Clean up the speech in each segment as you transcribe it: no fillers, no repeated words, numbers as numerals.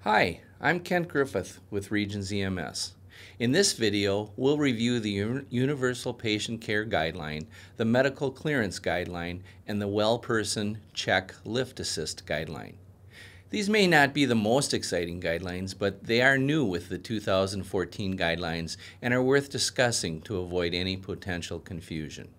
Hi, I'm Kent Griffith with Regions EMS. In this video, we'll review the Universal Patient Care Guideline, the Medical Clearance Guideline, and the Well-Person Check Lift Assist Guideline. These may not be the most exciting guidelines, but they are new with the 2014 guidelines and are worth discussing to avoid any potential confusion.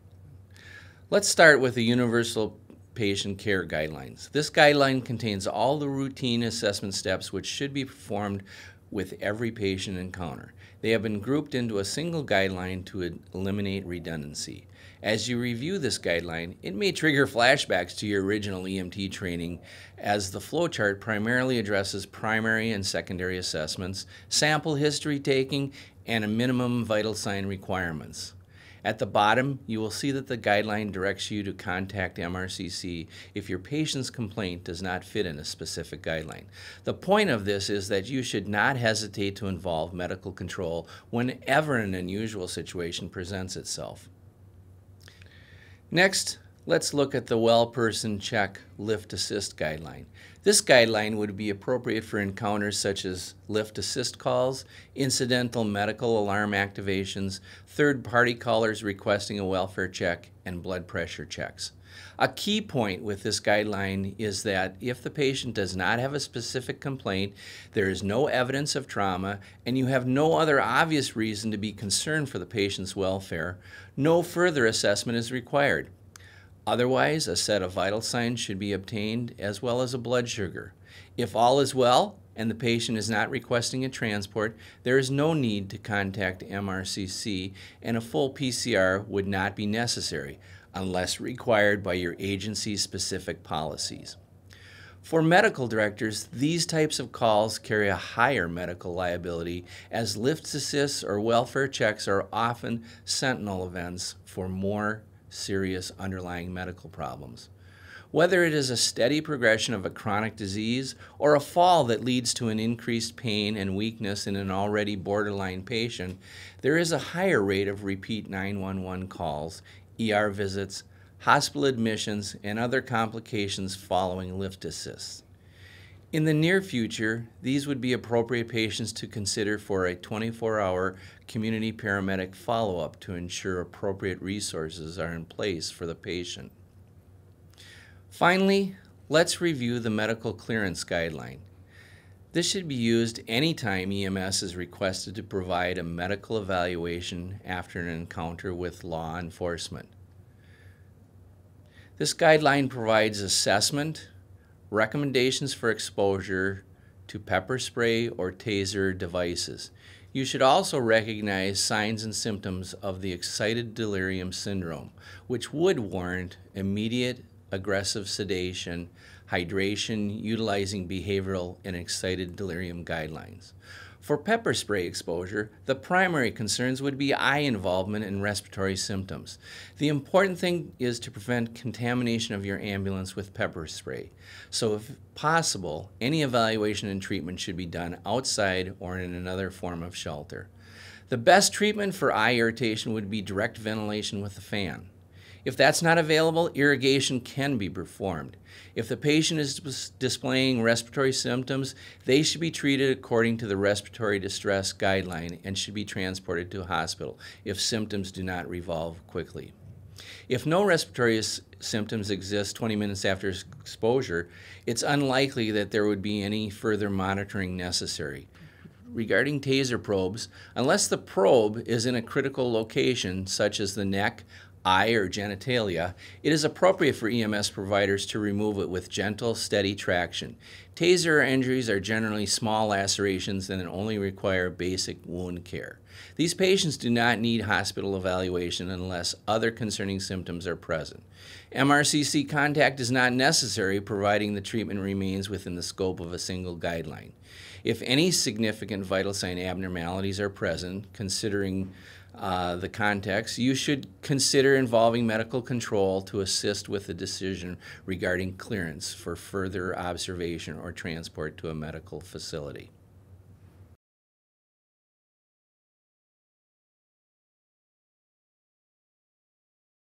Let's start with the Universal Patient Care Guidelines. This guideline contains all the routine assessment steps which should be performed with every patient encounter. They have been grouped into a single guideline to eliminate redundancy. As you review this guideline, it may trigger flashbacks to your original EMT training, as the flowchart primarily addresses primary and secondary assessments, sample history taking, and a minimum vital sign requirements. At the bottom, you will see that the guideline directs you to contact MRCC if your patient's complaint does not fit in a specific guideline. The point of this is that you should not hesitate to involve medical control whenever an unusual situation presents itself. Next, let's look at the Well-Person Check Lift Assist Guideline. This guideline would be appropriate for encounters such as lift assist calls, incidental medical alarm activations, third-party callers requesting a welfare check, and blood pressure checks. A key point with this guideline is that if the patient does not have a specific complaint, there is no evidence of trauma, and you have no other obvious reason to be concerned for the patient's welfare, no further assessment is required. Otherwise, a set of vital signs should be obtained as well as a blood sugar. If all is well and the patient is not requesting a transport, there is no need to contact MRCC, and a full PCR would not be necessary unless required by your agency's specific policies. For medical directors, these types of calls carry a higher medical liability, as lift assists or welfare checks are often sentinel events for more serious underlying medical problems. Whether it is a steady progression of a chronic disease or a fall that leads to an increased pain and weakness in an already borderline patient, there is a higher rate of repeat 911 calls, ER visits, hospital admissions, and other complications following lift assists. In the near future, these would be appropriate patients to consider for a 24-hour community paramedic follow-up to ensure appropriate resources are in place for the patient. Finally, let's review the Medical Clearance Guideline. This should be used anytime EMS is requested to provide a medical evaluation after an encounter with law enforcement. This guideline provides assessment, recommendations for exposure to pepper spray or taser devices. You should also recognize signs and symptoms of the excited delirium syndrome, which would warrant immediate aggressive sedation, hydration, utilizing behavioral and excited delirium guidelines. For pepper spray exposure, the primary concerns would be eye involvement and respiratory symptoms. The important thing is to prevent contamination of your ambulance with pepper spray. So if possible, any evaluation and treatment should be done outside or in another form of shelter. The best treatment for eye irritation would be direct ventilation with a fan. If that's not available, irrigation can be performed. If the patient is displaying respiratory symptoms, they should be treated according to the respiratory distress guideline and should be transported to a hospital if symptoms do not resolve quickly. If no respiratory symptoms exist 20 minutes after exposure, it's unlikely that there would be any further monitoring necessary. Regarding taser probes, unless the probe is in a critical location, such as the neck, eye, or genitalia, it is appropriate for EMS providers to remove it with gentle, steady traction. Taser injuries are generally small lacerations and only require basic wound care. These patients do not need hospital evaluation unless other concerning symptoms are present. MRCC contact is not necessary, providing the treatment remains within the scope of a single guideline. If any significant vital sign abnormalities are present, considering the context, you should consider involving medical control to assist with the decision regarding clearance for further observation or transport to a medical facility.